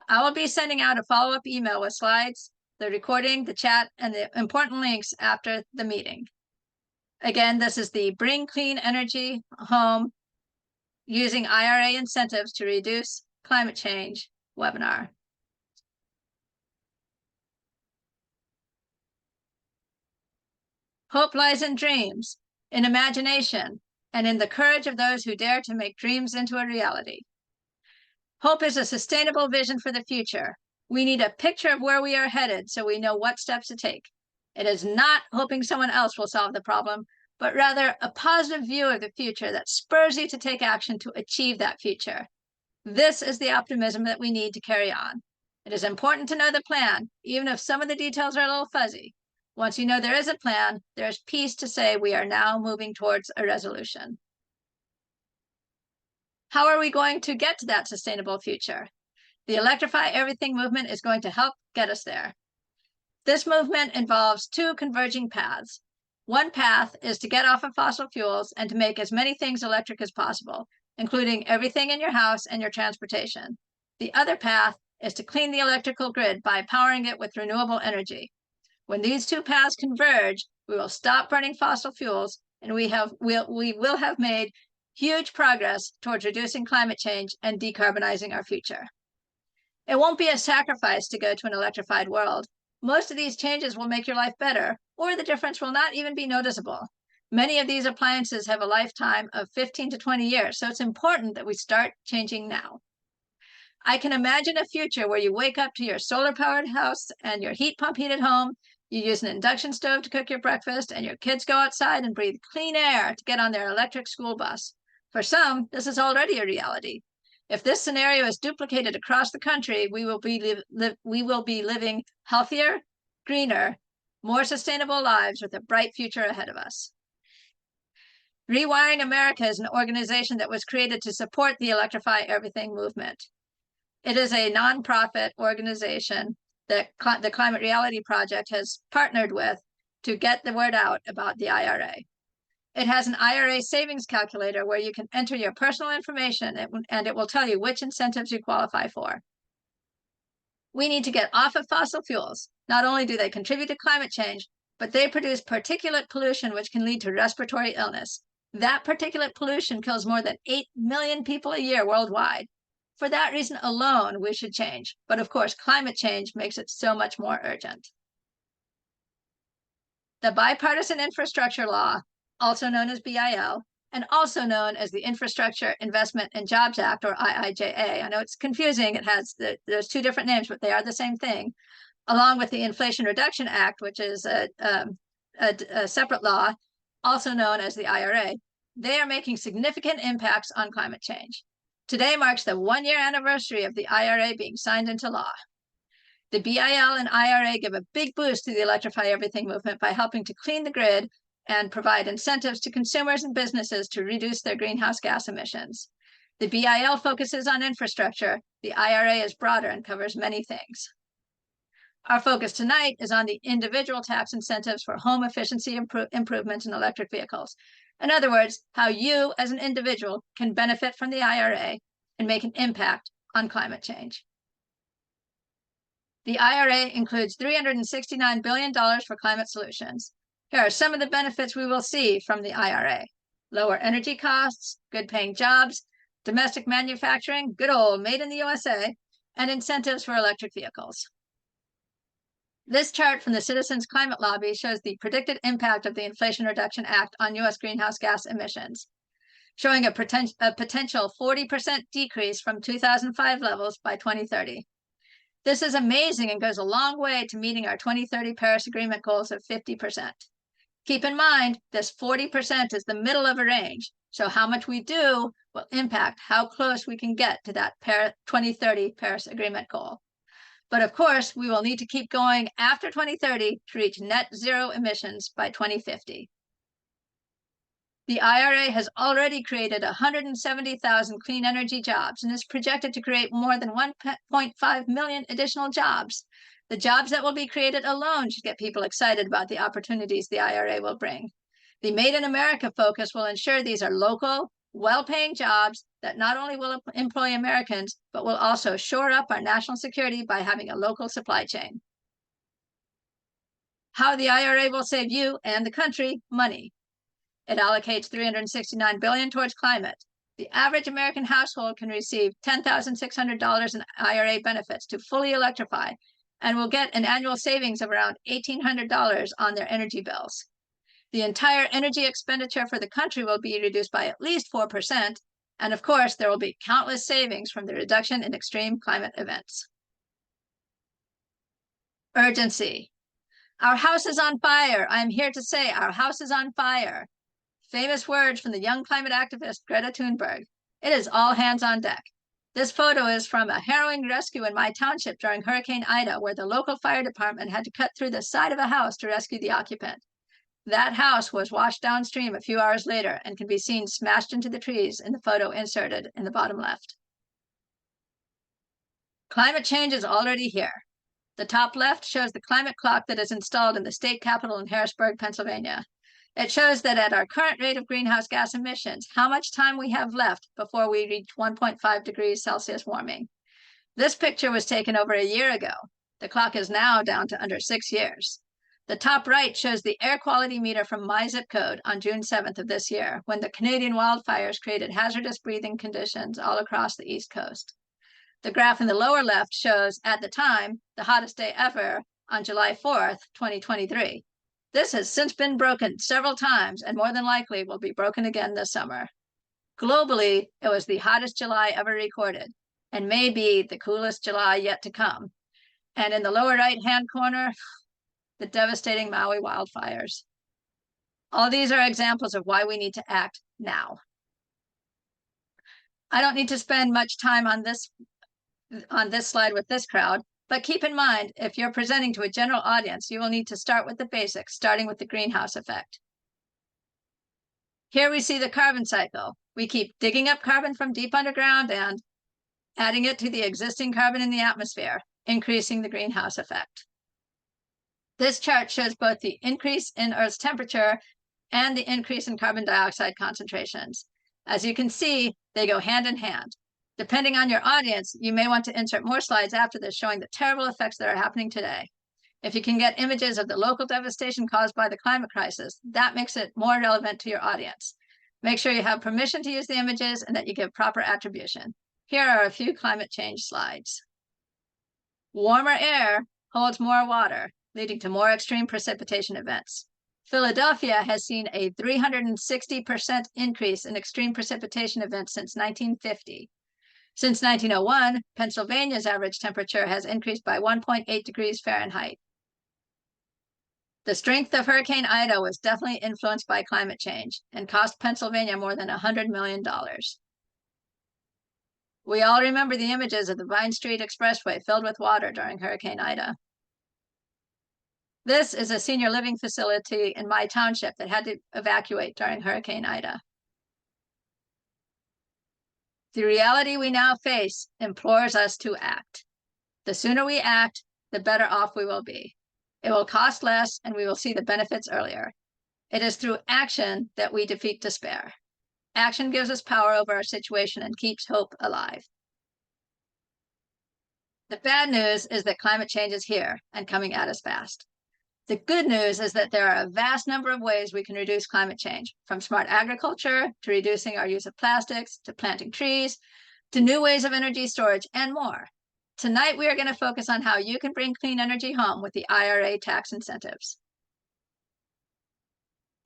I will be sending out a follow-up email with slides, the recording, the chat, and the important links after the meeting. Again, this is the Bring Clean Energy Home Using IRA Incentives to Reduce Climate Change webinar. Hope lies in dreams, in imagination, and in the courage of those who dare to make dreams into a reality. Hope is a sustainable vision for the future. We need a picture of where we are headed so we know what steps to take. It is not hoping someone else will solve the problem, but rather a positive view of the future that spurs you to take action to achieve that future. This is the optimism that we need to carry on. It is important to know the plan, even if some of the details are a little fuzzy. Once you know there is a plan, there is peace to say we are now moving towards a resolution. How are we going to get to that sustainable future? The Electrify Everything movement is going to help get us there. This movement involves two converging paths. One path is to get off of fossil fuels and to make as many things electric as possible, including everything in your house and your transportation. The other path is to clean the electrical grid by powering it with renewable energy. When these two paths converge, we will stop burning fossil fuels, and we will have made huge progress towards reducing climate change and decarbonizing our future. It won't be a sacrifice to go to an electrified world. Most of these changes will make your life better, or the difference will not even be noticeable. Many of these appliances have a lifetime of 15 to 20 years, so it's important that we start changing now. I can imagine a future where you wake up to your solar-powered house and your heat pump heated home, you use an induction stove to cook your breakfast, and your kids go outside and breathe clean air to get on their electric school bus. For some, this is already a reality. If this scenario is duplicated across the country, we will be living healthier, greener, more sustainable lives with a bright future ahead of us. Rewiring America is an organization that was created to support the Electrify Everything movement. It is a nonprofit organization that the Climate Reality Project has partnered with to get the word out about the IRA. It has an IRA savings calculator where you can enter your personal information and it will tell you which incentives you qualify for. We need to get off of fossil fuels. Not only do they contribute to climate change, but they produce particulate pollution, which can lead to respiratory illness. That particulate pollution kills more than 8 million people a year worldwide. For that reason alone, we should change. But of course, climate change makes it so much more urgent. The Bipartisan Infrastructure Law, also known as BIL, and also known as the Infrastructure Investment and Jobs Act, or IIJA. I know it's confusing. It has there's two different names, but they are the same thing, along with the Inflation Reduction Act, which is a separate law, also known as the IRA. They are making significant impacts on climate change. Today marks the one-year anniversary of the IRA being signed into law. The BIL and IRA give a big boost to the Electrify Everything movement by helping to clean the grid and provide incentives to consumers and businesses to reduce their greenhouse gas emissions. The BIL focuses on infrastructure. The IRA is broader and covers many things. Our focus tonight is on the individual tax incentives for home efficiency improvements in electric vehicles. In other words, how you as an individual can benefit from the IRA and make an impact on climate change. The IRA includes $369 billion for climate solutions. Here are some of the benefits we will see from the IRA. Lower energy costs, good paying jobs, domestic manufacturing, good old made in the USA, and incentives for electric vehicles. This chart from the Citizens Climate Lobby shows the predicted impact of the Inflation Reduction Act on U.S. greenhouse gas emissions, showing a potential 40% decrease from 2005 levels by 2030. This is amazing and goes a long way to meeting our 2030 Paris Agreement goals of 50%. Keep in mind, this 40% is the middle of a range, so how much we do will impact how close we can get to that 2030 Paris Agreement goal. But of course, we will need to keep going after 2030 to reach net zero emissions by 2050. The IRA has already created 170,000 clean energy jobs and is projected to create more than 1.5 million additional jobs. The jobs that will be created alone should get people excited about the opportunities the IRA will bring. The Made in America focus will ensure these are local, well-paying jobs that not only will employ Americans, but will also shore up our national security by having a local supply chain. How the IRA will save you and the country money. It allocates $369 billion towards climate. The average American household can receive $10,600 in IRA benefits to fully electrify and will get an annual savings of around $1,800 on their energy bills. The entire energy expenditure for the country will be reduced by at least 4%, and of course, there will be countless savings from the reduction in extreme climate events. Urgency. Our house is on fire. I am here to say our house is on fire. Famous words from the young climate activist Greta Thunberg. It is all hands on deck. This photo is from a harrowing rescue in my township during Hurricane Ida, where the local fire department had to cut through the side of a house to rescue the occupant. That house was washed downstream a few hours later and can be seen smashed into the trees in the photo inserted in the bottom left. Climate change is already here. The top left shows the climate clock that is installed in the state capitol in Harrisburg, Pennsylvania. It shows that at our current rate of greenhouse gas emissions, how much time we have left before we reach 1.5 degrees Celsius warming. This picture was taken over a year ago. The clock is now down to under 6 years. The top right shows the air quality meter from my zip code on June 7th of this year, when the Canadian wildfires created hazardous breathing conditions all across the East Coast. The graph in the lower left shows, at the time, the hottest day ever on July 4th, 2023. This has since been broken several times and more than likely will be broken again this summer. Globally, it was the hottest July ever recorded and may be the coolest July yet to come. And in the lower right-hand corner, the devastating Maui wildfires. All these are examples of why we need to act now. I don't need to spend much time on this slide with this crowd, but keep in mind, if you're presenting to a general audience, you will need to start with the basics, starting with the greenhouse effect. Here we see the carbon cycle. We keep digging up carbon from deep underground and adding it to the existing carbon in the atmosphere, increasing the greenhouse effect. This chart shows both the increase in Earth's temperature and the increase in carbon dioxide concentrations. As you can see, they go hand in hand. Depending on your audience, you may want to insert more slides after this showing the terrible effects that are happening today. If you can get images of the local devastation caused by the climate crisis, that makes it more relevant to your audience. Make sure you have permission to use the images and that you give proper attribution. Here are a few climate change slides. Warmer air holds more water, leading to more extreme precipitation events. Philadelphia has seen a 360% increase in extreme precipitation events since 1950. Since 1901, Pennsylvania's average temperature has increased by 1.8 degrees Fahrenheit. The strength of Hurricane Ida was definitely influenced by climate change and cost Pennsylvania more than $100 million. We all remember the images of the Vine Street Expressway filled with water during Hurricane Ida. This is a senior living facility in my township that had to evacuate during Hurricane Ida. The reality we now face implores us to act. The sooner we act, the better off we will be. It will cost less and we will see the benefits earlier. It is through action that we defeat despair. Action gives us power over our situation and keeps hope alive. The bad news is that climate change is here and coming at us fast. The good news is that there are a vast number of ways we can reduce climate change, from smart agriculture to reducing our use of plastics, to planting trees, to new ways of energy storage, and more. Tonight, we are going to focus on how you can bring clean energy home with the IRA tax incentives.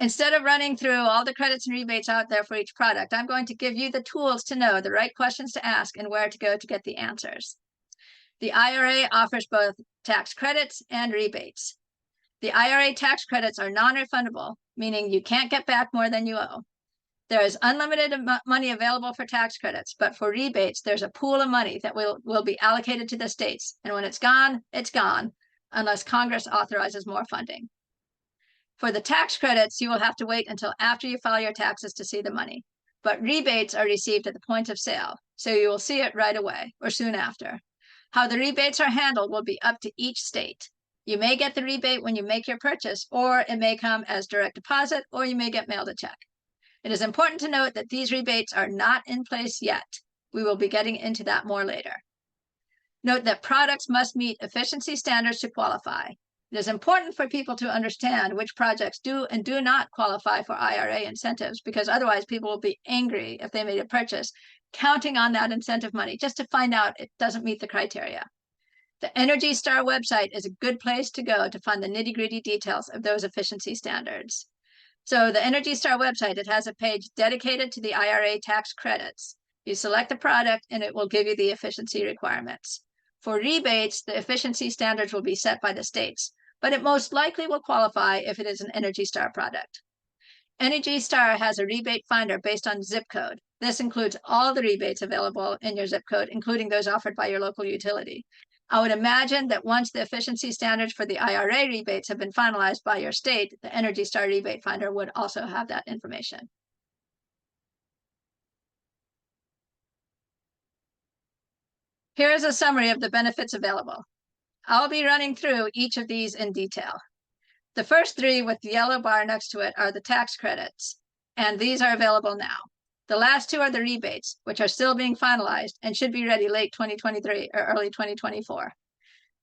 Instead of running through all the credits and rebates out there for each product, I'm going to give you the tools to know the right questions to ask and where to go to get the answers. The IRA offers both tax credits and rebates. The IRA tax credits are non-refundable, meaning you can't get back more than you owe. There is unlimited money available for tax credits, but for rebates, there's a pool of money that will be allocated to the states. And when it's gone, unless Congress authorizes more funding. For the tax credits, you will have to wait until after you file your taxes to see the money. But rebates are received at the point of sale, so you will see it right away or soon after. How the rebates are handled will be up to each state. You may get the rebate when you make your purchase, or it may come as direct deposit, or you may get mailed a check. It is important to note that these rebates are not in place yet. We will be getting into that more later. Note that products must meet efficiency standards to qualify. It is important for people to understand which projects do and do not qualify for IRA incentives, because otherwise people will be angry if they made a purchase counting on that incentive money just to find out it doesn't meet the criteria. The Energy Star website is a good place to go to find the nitty-gritty details of those efficiency standards. So the Energy Star website, it has a page dedicated to the IRA tax credits. You select the product and it will give you the efficiency requirements. For rebates, the efficiency standards will be set by the states, but it most likely will qualify if it is an Energy Star product. Energy Star has a rebate finder based on zip code. This includes all the rebates available in your zip code, including those offered by your local utility. I would imagine that once the efficiency standards for the IRA rebates have been finalized by your state, the Energy Star rebate finder would also have that information. Here is a summary of the benefits available. I'll be running through each of these in detail. The first three with the yellow bar next to it are the tax credits, and these are available now. The last two are the rebates, which are still being finalized and should be ready late 2023 or early 2024.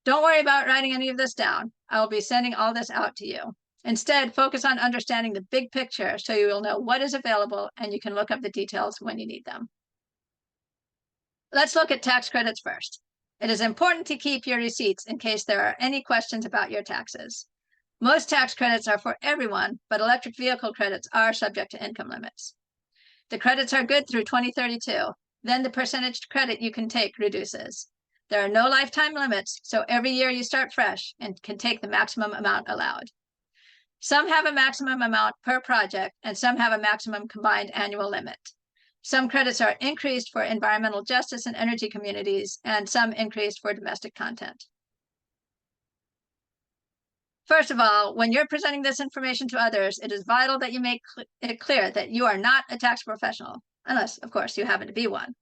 Don't worry about writing any of this down. I will be sending all this out to you. Instead, focus on understanding the big picture so you will know what is available and you can look up the details when you need them. Let's look at tax credits first. It is important to keep your receipts in case there are any questions about your taxes. Most tax credits are for everyone, but electric vehicle credits are subject to income limits. The credits are good through 2032. Then the percentage credit you can take reduces. There are no lifetime limits, so every year you start fresh and can take the maximum amount allowed. Some have a maximum amount per project, and some have a maximum combined annual limit. Some credits are increased for environmental justice and energy communities, and some increased for domestic content. First of all, when you're presenting this information to others, it is vital that you make it clear that you are not a tax professional, unless, of course, you happen to be one.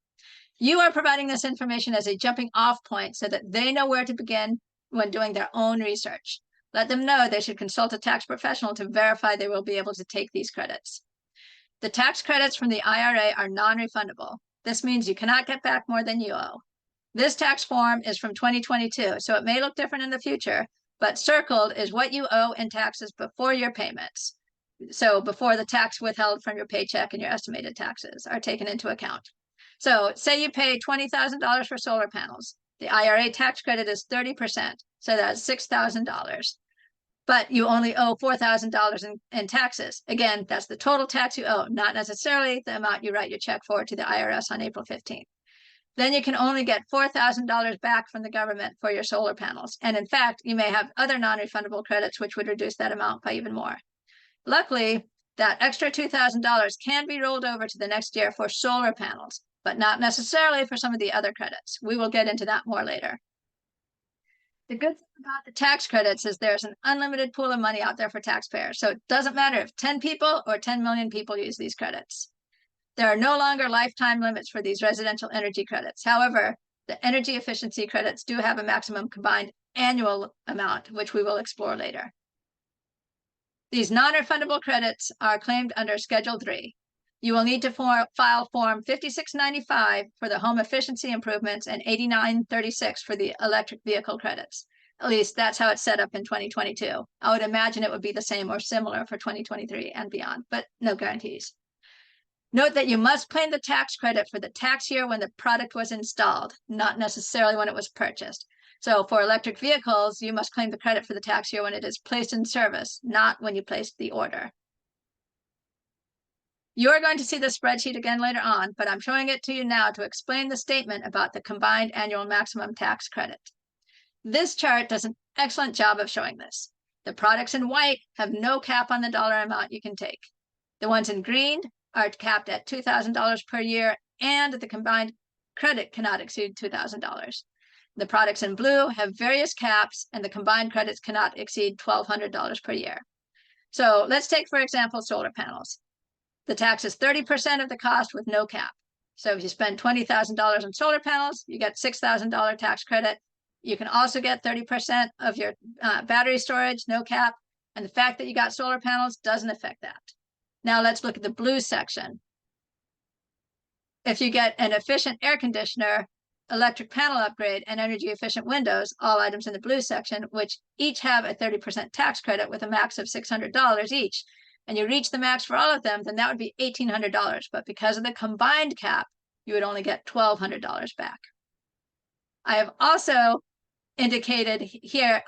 You are providing this information as a jumping off point so that they know where to begin when doing their own research. Let them know they should consult a tax professional to verify they will be able to take these credits. The tax credits from the IRA are non-refundable. This means you cannot get back more than you owe. This tax form is from 2022, so it may look different in the future, but circled is what you owe in taxes before your payments. So before the tax withheld from your paycheck and your estimated taxes are taken into account. So say you pay $20,000 for solar panels. The IRA tax credit is 30%, so that's $6,000. But you only owe $4,000 in taxes. Again, that's the total tax you owe, not necessarily the amount you write your check for to the IRS on April 15th. Then you can only get $4,000 back from the government for your solar panels. And in fact, you may have other non-refundable credits, which would reduce that amount by even more. Luckily, that extra $2,000 can be rolled over to the next year for solar panels, but not necessarily for some of the other credits. We will get into that more later. The good thing about the tax credits is there's an unlimited pool of money out there for taxpayers. So it doesn't matter if 10 people or 10 million people use these credits. There are no longer lifetime limits for these residential energy credits. However, the energy efficiency credits do have a maximum combined annual amount, which we will explore later. These non-refundable credits are claimed under Schedule 3. You will need to file Form 5695 for the home efficiency improvements and 8936 for the electric vehicle credits. At least that's how it's set up in 2022. I would imagine it would be the same or similar for 2023 and beyond, but no guarantees. Note that you must claim the tax credit for the tax year when the product was installed, not necessarily when it was purchased. So for electric vehicles, you must claim the credit for the tax year when it is placed in service, not when you placed the order. You're going to see the spreadsheet again later on, but I'm showing it to you now to explain the statement about the combined annual maximum tax credit. This chart does an excellent job of showing this. The products in white have no cap on the dollar amount you can take. The ones in green are capped at $2,000 per year, and the combined credit cannot exceed $2,000. The products in blue have various caps, and the combined credits cannot exceed $1,200 per year. So let's take, for example, solar panels. The tax is 30% of the cost with no cap. So if you spend $20,000 on solar panels, you get $6,000 tax credit. You can also get 30% of your battery storage, no cap. And the fact that you got solar panels doesn't affect that. Now let's look at the blue section. If you get an efficient air conditioner, electric panel upgrade, and energy efficient windows, all items in the blue section, which each have a 30% tax credit with a max of $600 each, and you reach the max for all of them, then that would be $1,800. But because of the combined cap, you would only get $1,200 back. I have also indicated here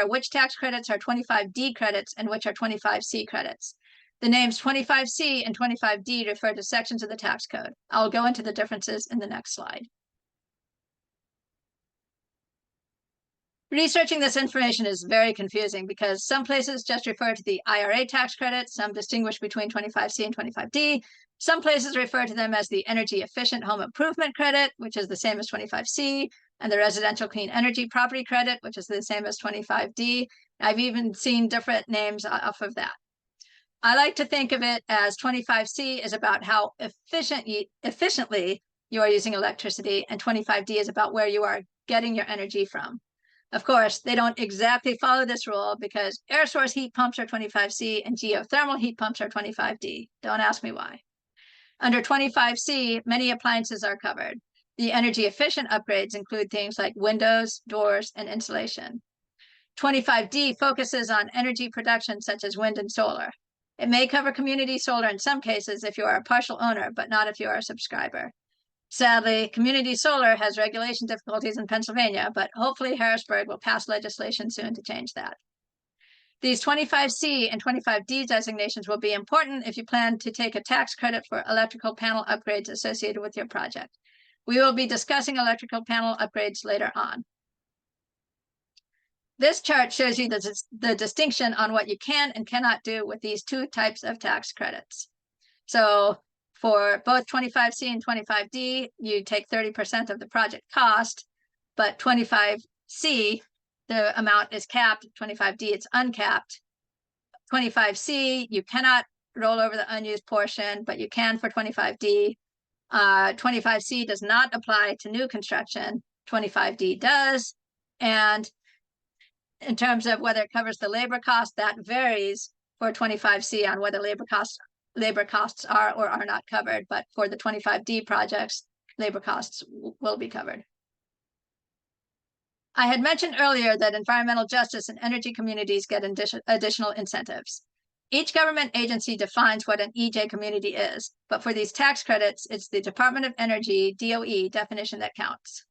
which tax credits are 25D credits and which are 25C credits. The names 25C and 25D refer to sections of the tax code. I'll go into the differences in the next slide. Researching this information is very confusing because some places just refer to the IRA tax credit, some distinguish between 25C and 25D. Some places refer to them as the Energy Efficient Home Improvement Credit, which is the same as 25C, and the Residential Clean Energy Property Credit, which is the same as 25D. I've even seen different names off of that. I like to think of it as 25C is about how efficiently you are using electricity, and 25D is about where you are getting your energy from. Of course, they don't exactly follow this rule because air source heat pumps are 25C and geothermal heat pumps are 25D. Don't ask me why. Under 25C, many appliances are covered. The energy efficient upgrades include things like windows, doors, and insulation. 25D focuses on energy production such as wind and solar. It may cover community solar in some cases if you are a partial owner, but not if you are a subscriber. Sadly, community solar has regulation difficulties in Pennsylvania, but hopefully Harrisburg will pass legislation soon to change that. These 25C and 25D designations will be important if you plan to take a tax credit for electrical panel upgrades associated with your project. We will be discussing electrical panel upgrades later on. This chart shows you the distinction on what you can and cannot do with these two types of tax credits. So for both 25C and 25D, you take 30% of the project cost, but 25C, the amount is capped. 25D, it's uncapped. 25C, you cannot roll over the unused portion, but you can for 25D. 25C does not apply to new construction. 25D does. And in terms of whether it covers the labor cost, that varies for 25C on whether labor costs are or are not covered. But for the 25D projects, labor costs will be covered. I had mentioned earlier that environmental justice and energy communities get additional incentives. Each government agency defines what an EJ community is, but for these tax credits, it's the Department of Energy, DOE, definition that counts.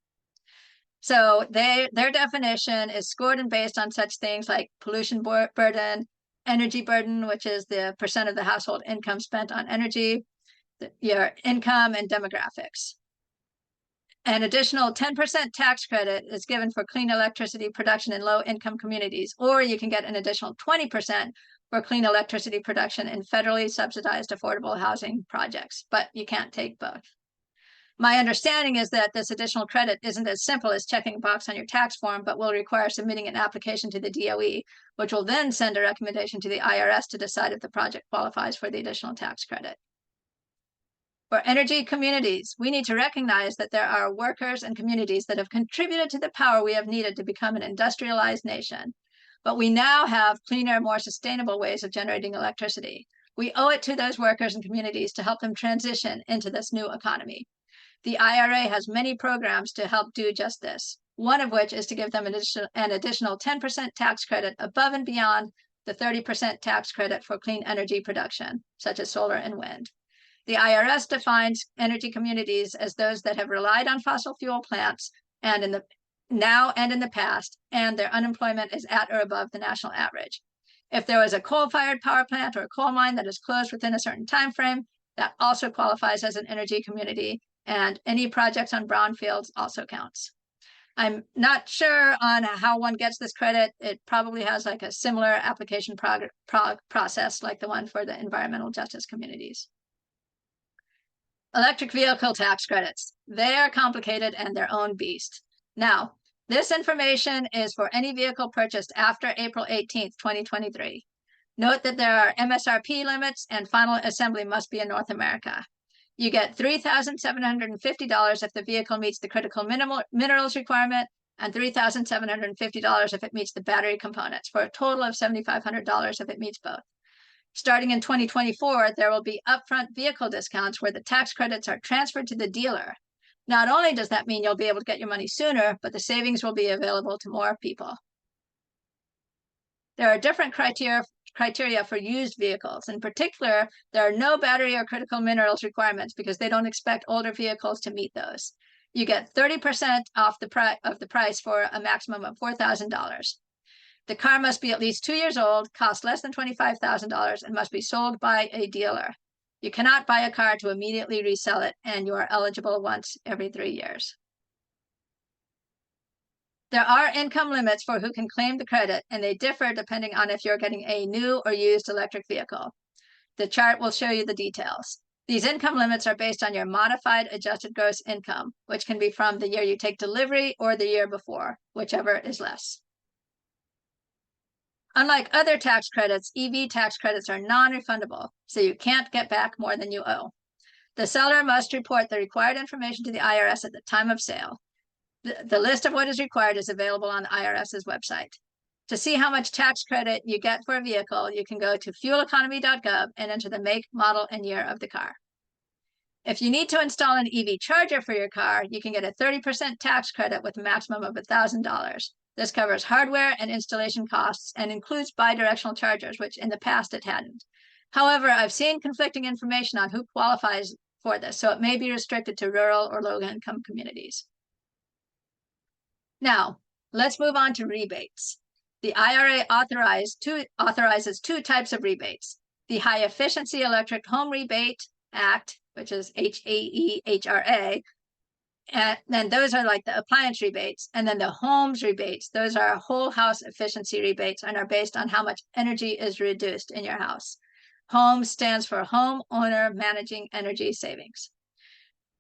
So their definition is scored and based on such things like pollution burden, energy burden, which is the percent of the household income spent on energy, your income, and demographics. An additional 10% tax credit is given for clean electricity production in low-income communities, or you can get an additional 20% for clean electricity production in federally subsidized affordable housing projects, but you can't take both. My understanding is that this additional credit isn't as simple as checking a box on your tax form, but will require submitting an application to the DOE, which will then send a recommendation to the IRS to decide if the project qualifies for the additional tax credit. For energy communities, we need to recognize that there are workers and communities that have contributed to the power we have needed to become an industrialized nation. But we now have cleaner, more sustainable ways of generating electricity. We owe it to those workers and communities to help them transition into this new economy. The IRA has many programs to help do just this, one of which is to give them an additional 10% tax credit above and beyond the 30% tax credit for clean energy production, such as solar and wind. The IRS defines energy communities as those that have relied on fossil fuel plants and in the now and in the past, and their unemployment is at or above the national average. If there was a coal-fired power plant or a coal mine that is closed within a certain time frame, that also qualifies as an energy community, and any projects on brownfields also counts. I'm not sure on how one gets this credit. It probably has like a similar application process like the one for the environmental justice communities. Electric vehicle tax credits. They are complicated and their own beast. Now, this information is for any vehicle purchased after April 18th, 2023. Note that there are MSRP limits and final assembly must be in North America. You get $3,750 if the vehicle meets the critical minerals requirement and $3,750 if it meets the battery components, for a total of $7,500 if it meets both. Starting in 2024, there will be upfront vehicle discounts where the tax credits are transferred to the dealer. Not only does that mean you'll be able to get your money sooner, but the savings will be available to more people. There are different criteria for used vehicles. In particular, there are no battery or critical minerals requirements because they don't expect older vehicles to meet those. You get 30% off the price for a maximum of $4,000. The car must be at least 2 years old, cost less than $25,000, and must be sold by a dealer. You cannot buy a car to immediately resell it, and you are eligible once every 3 years. There are income limits for who can claim the credit, and they differ depending on if you're getting a new or used electric vehicle. The chart will show you the details. These income limits are based on your modified adjusted gross income, which can be from the year you take delivery or the year before, whichever is less. Unlike other tax credits, EV tax credits are non-refundable, so you can't get back more than you owe. The seller must report the required information to the IRS at the time of sale. The list of what is required is available on the IRS's website. To see how much tax credit you get for a vehicle, you can go to fueleconomy.gov and enter the make, model, and year of the car. If you need to install an EV charger for your car, you can get a 30% tax credit with a maximum of $1,000. This covers hardware and installation costs and includes bidirectional chargers, which in the past it hadn't. However, I've seen conflicting information on who qualifies for this, so it may be restricted to rural or low-income communities. Now, let's move on to rebates. The IRA authorizes two types of rebates. The High Efficiency Electric Home Rebate Act, which is HAEHRA, and then those are like the appliance rebates. And then the homes rebates, those are whole house efficiency rebates and are based on how much energy is reduced in your house. HOME stands for Home Owner Managing Energy Savings.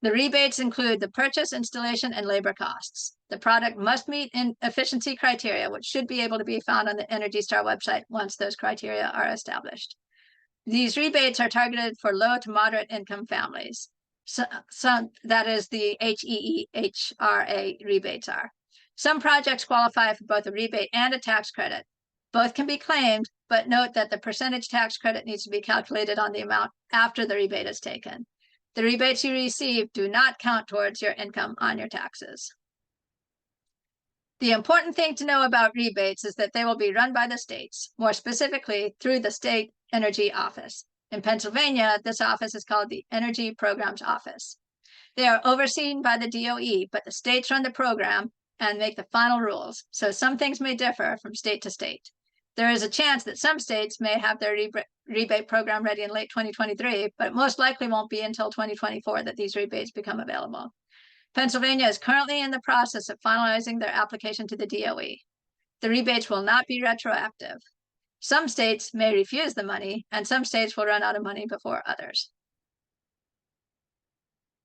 The rebates include the purchase, installation, and labor costs. The product must meet efficiency criteria, which should be able to be found on the Energy Star website once those criteria are established. These rebates are targeted for low to moderate income families. So that is the HEEHRA rebates are. Some projects qualify for both a rebate and a tax credit. Both can be claimed, but note that the percentage tax credit needs to be calculated on the amount after the rebate is taken. The rebates you receive do not count towards your income on your taxes. The important thing to know about rebates is that they will be run by the states, more specifically through the State Energy Office. In Pennsylvania, this office is called the Energy Programs Office. They are overseen by the DOE, but the states run the program and make the final rules, so some things may differ from state to state. There is a chance that some states may have their rebate program ready in late 2023, but it most likely won't be until 2024 that these rebates become available. Pennsylvania is currently in the process of finalizing their application to the DOE. The rebates will not be retroactive. Some states may refuse the money, and some states will run out of money before others.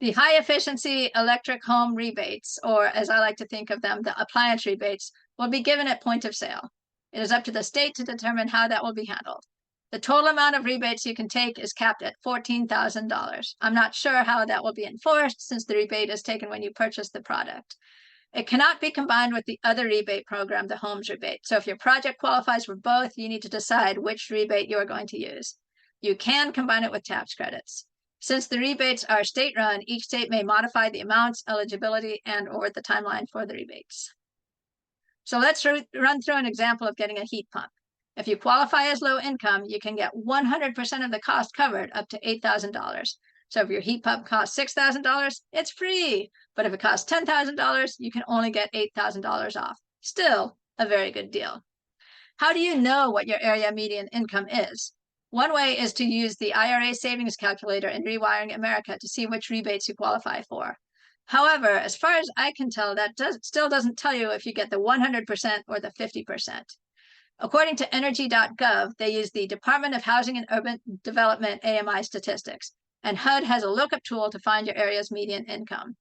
The high efficiency electric home rebates, or as I like to think of them, the appliance rebates, will be given at point of sale. It is up to the state to determine how that will be handled. The total amount of rebates you can take is capped at $14,000. I'm not sure how that will be enforced since the rebate is taken when you purchase the product. It cannot be combined with the other rebate program, the homes rebate. So if your project qualifies for both, you need to decide which rebate you are going to use. You can combine it with tax credits. Since the rebates are state-run, each state may modify the amounts, eligibility, and/or the timeline for the rebates. So let's run through an example of getting a heat pump. If you qualify as low income, you can get 100% of the cost covered up to $8,000. So if your heat pump costs $6,000, it's free. But if it costs $10,000, you can only get $8,000 off. Still a very good deal. How do you know what your area median income is? One way is to use the IRA savings calculator in Rewiring America to see which rebates you qualify for. However, as far as I can tell, that still doesn't tell you if you get the 100% or the 50%. According to energy.gov, they use the Department of Housing and Urban Development AMI statistics, and HUD has a lookup tool to find your area's median income.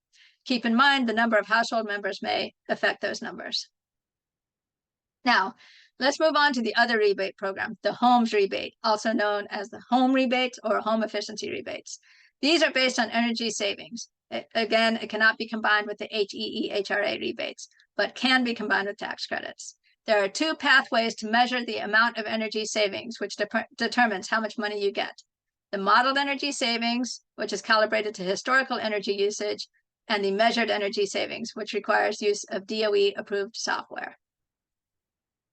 Keep in mind the number of household members may affect those numbers. Now, let's move on to the other rebate program, the homes rebate, also known as the home rebates or home efficiency rebates. These are based on energy savings. Again, it cannot be combined with the HEEHRA rebates, but can be combined with tax credits. There are two pathways to measure the amount of energy savings, which determines how much money you get. The modeled energy savings, which is calibrated to historical energy usage, and the measured energy savings, which requires use of DOE-approved software.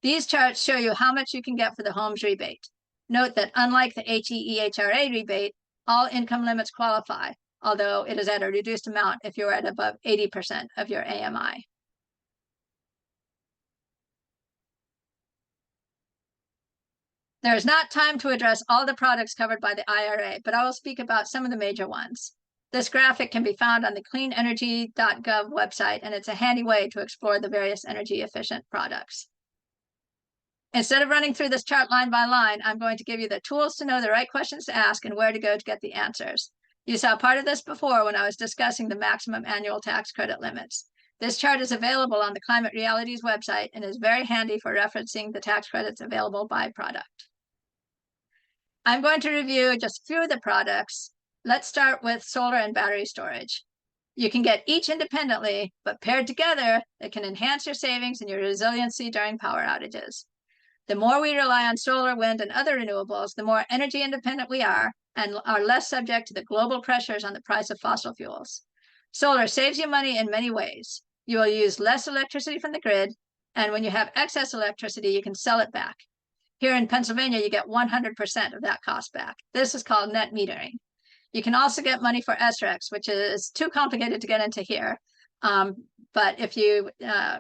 These charts show you how much you can get for the home's rebate. Note that unlike the HEHRA rebate, all income limits qualify, although it is at a reduced amount if you're at above 80% of your AMI. There is not time to address all the products covered by the IRA, but I will speak about some of the major ones. This graphic can be found on the cleanenergy.gov website, and it's a handy way to explore the various energy-efficient products. Instead of running through this chart line by line, I'm going to give you the tools to know the right questions to ask and where to go to get the answers. You saw part of this before when I was discussing the maximum annual tax credit limits. This chart is available on the Climate Realities website and is very handy for referencing the tax credits available by product. I'm going to review just a few of the products. Let's start with solar and battery storage. You can get each independently, but paired together, it can enhance your savings and your resiliency during power outages. The more we rely on solar, wind, and other renewables, the more energy independent we are and are less subject to the global pressures on the price of fossil fuels. Solar saves you money in many ways. You will use less electricity from the grid, and when you have excess electricity, you can sell it back. Here in Pennsylvania, you get 100% of that cost back. This is called net metering. You can also get money for SRECs, which is too complicated to get into here. But if you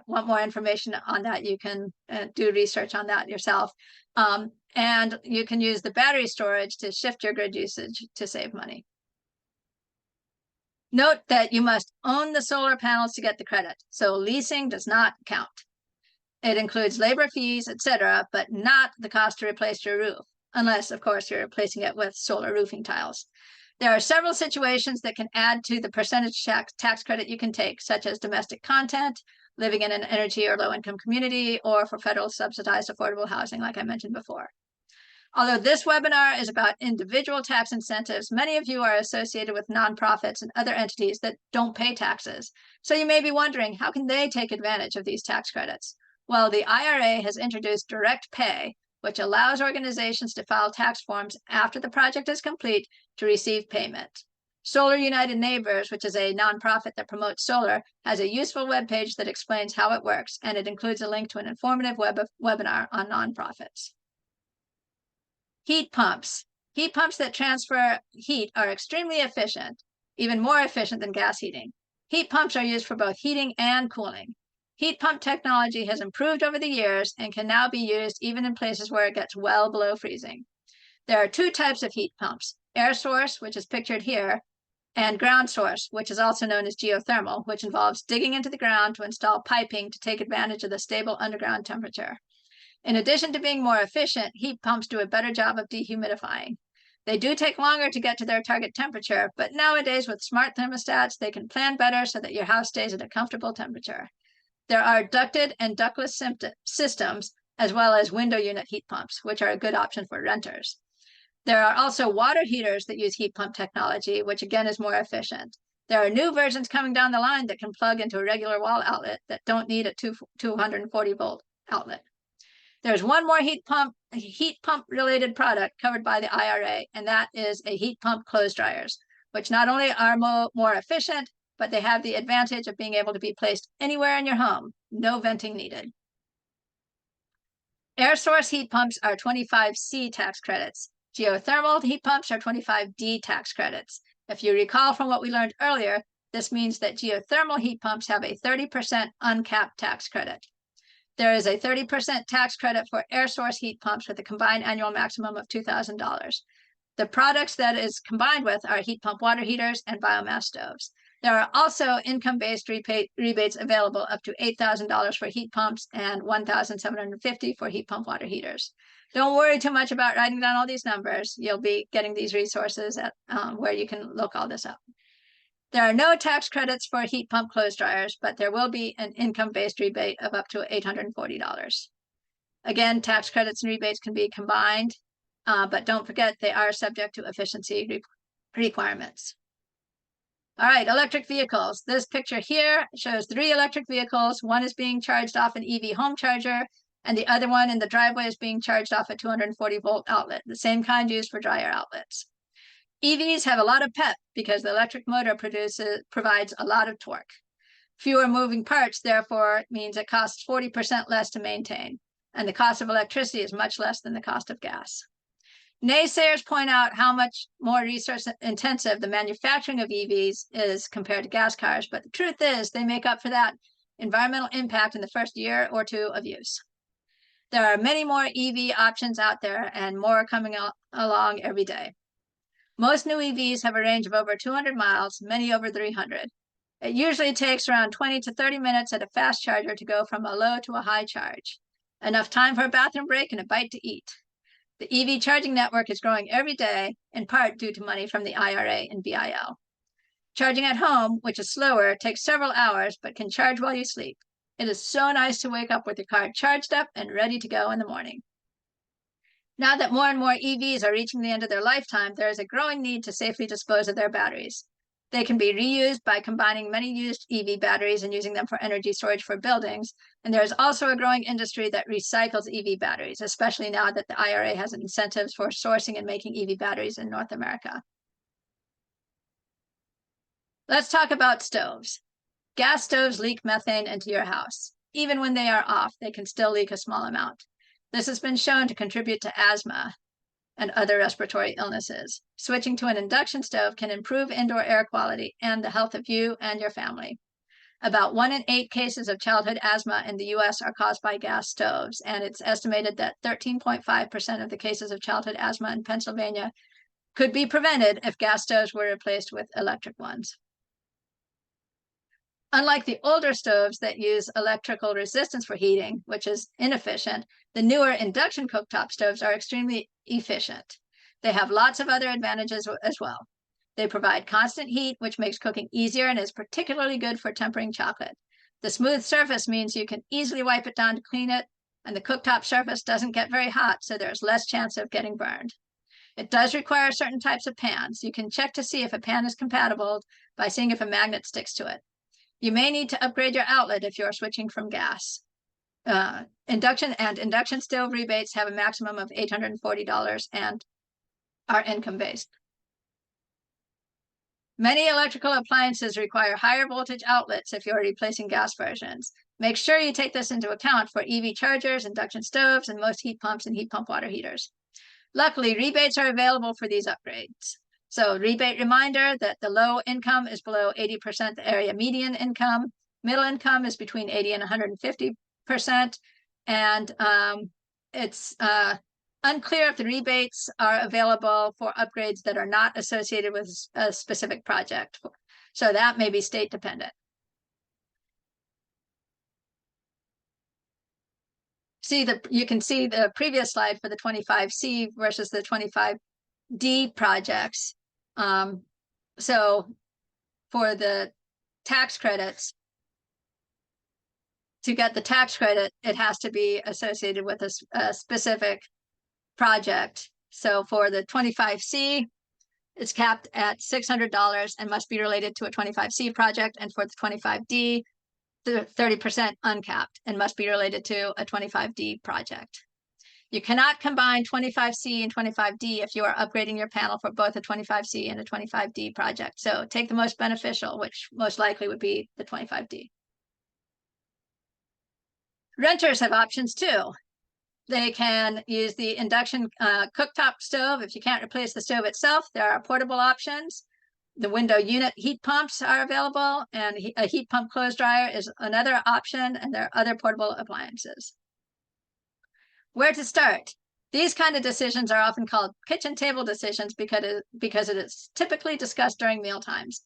want more information on that, you can do research on that yourself. And you can use the battery storage to shift your grid usage to save money. Note that you must own the solar panels to get the credit, so leasing does not count. It includes labor fees, etc., but not the cost to replace your roof, unless, of course, you're replacing it with solar roofing tiles. There are several situations that can add to the percentage tax credit you can take, such as domestic content, living in an energy or low-income community, or for federal subsidized affordable housing, like I mentioned before. Although this webinar is about individual tax incentives, many of you are associated with nonprofits and other entities that don't pay taxes. So you may be wondering, how can they take advantage of these tax credits? Well, the IRA has introduced direct pay, which allows organizations to file tax forms after the project is complete to receive payment. Solar United Neighbors, which is a nonprofit that promotes solar, has a useful webpage that explains how it works, and it includes a link to an informative webinar on nonprofits. Heat pumps. Heat pumps that transfer heat are extremely efficient, even more efficient than gas heating. Heat pumps are used for both heating and cooling. Heat pump technology has improved over the years and can now be used even in places where it gets well below freezing. There are two types of heat pumps: air source, which is pictured here, and ground source, which is also known as geothermal, which involves digging into the ground to install piping to take advantage of the stable underground temperature. In addition to being more efficient, heat pumps do a better job of dehumidifying. They do take longer to get to their target temperature, but nowadays with smart thermostats, they can plan better so that your house stays at a comfortable temperature. There are ducted and ductless systems, as well as window unit heat pumps, which are a good option for renters. There are also water heaters that use heat pump technology, which again is more efficient. There are new versions coming down the line that can plug into a regular wall outlet that don't need a 240 volt outlet. There's one more heat pump related product covered by the IRA, and that is a heat pump clothes dryers, which not only are more efficient, but they have the advantage of being able to be placed anywhere in your home, no venting needed. Air source heat pumps are 25C tax credits. Geothermal heat pumps are 25D tax credits. If you recall from what we learned earlier, this means that geothermal heat pumps have a 30% uncapped tax credit. There is a 30% tax credit for air source heat pumps with a combined annual maximum of $2,000. The products that is combined with are heat pump water heaters and biomass stoves. There are also income-based rebates available up to $8,000 for heat pumps and $1,750 for heat pump water heaters. Don't worry too much about writing down all these numbers. You'll be getting these resources at where you can look all this up. There are no tax credits for heat pump clothes dryers, but there will be an income-based rebate of up to $840. Again, tax credits and rebates can be combined, but don't forget they are subject to efficiency requirements. All right, electric vehicles. This picture here shows 3 electric vehicles. One is being charged off an EV home charger. and the other one in the driveway is being charged off a 240-volt outlet, the same kind used for dryer outlets. EVs have a lot of pep because the electric motor provides a lot of torque. Fewer moving parts, therefore, means it costs 40% less to maintain, and the cost of electricity is much less than the cost of gas. Naysayers point out how much more resource intensive the manufacturing of EVs is compared to gas cars, but the truth is they make up for that environmental impact in the first year or two of use. There are many more EV options out there and more coming along every day. Most new EVs have a range of over 200 miles, many over 300. It usually takes around 20 to 30 minutes at a fast charger to go from a low to a high charge. Enough time for a bathroom break and a bite to eat. The EV charging network is growing every day, in part due to money from the IRA and BIL. Charging at home, which is slower, takes several hours, but can charge while you sleep. It is so nice to wake up with your car charged up and ready to go in the morning. Now that more and more EVs are reaching the end of their lifetime, there is a growing need to safely dispose of their batteries. They can be reused by combining many used EV batteries and using them for energy storage for buildings. And there's also a growing industry that recycles EV batteries, especially now that the IRA has incentives for sourcing and making EV batteries in North America. Let's talk about stoves. Gas stoves leak methane into your house. Even when they are off, they can still leak a small amount. This has been shown to contribute to asthma and other respiratory illnesses. Switching to an induction stove can improve indoor air quality and the health of you and your family. About 1 in 8 cases of childhood asthma in the US are caused by gas stoves, and it's estimated that 13.5% of the cases of childhood asthma in Pennsylvania could be prevented if gas stoves were replaced with electric ones. Unlike the older stoves that use electrical resistance for heating, which is inefficient, the newer induction cooktop stoves are extremely efficient. They have lots of other advantages as well. They provide constant heat, which makes cooking easier and is particularly good for tempering chocolate. The smooth surface means you can easily wipe it down to clean it, and the cooktop surface doesn't get very hot, so there's less chance of getting burned. It does require certain types of pans. You can check to see if a pan is compatible by seeing if a magnet sticks to it. You may need to upgrade your outlet if you're switching from gas. Induction stove rebates have a maximum of $840 and are income-based. Many electrical appliances require higher voltage outlets if you're replacing gas versions. Make sure you take this into account for EV chargers, induction stoves, and most heat pumps and heat pump water heaters. Luckily, rebates are available for these upgrades. So rebate reminder that the low income is below 80% the area median income. Middle income is between 80 and 150%. And it's unclear if the rebates are available for upgrades that are not associated with a specific project. So that may be state dependent. You can see the previous slide for the 25C versus the 25D projects. So for the tax credits, to get the tax credit, it has to be associated with a specific project. So for the 25C, it's capped at $600 and must be related to a 25C project. And for the 25D, 30% uncapped and must be related to a 25D project. You cannot combine 25C and 25D if you are upgrading your panel for both a 25C and a 25D project. So take the most beneficial, which most likely would be the 25D. Renters have options too. They can use the induction cooktop stove. If you can't replace the stove itself, there are portable options. The window unit heat pumps are available, and a heat pump clothes dryer is another option, and there are other portable appliances. Where to start? These kind of decisions are often called kitchen table decisions because it is typically discussed during meal times.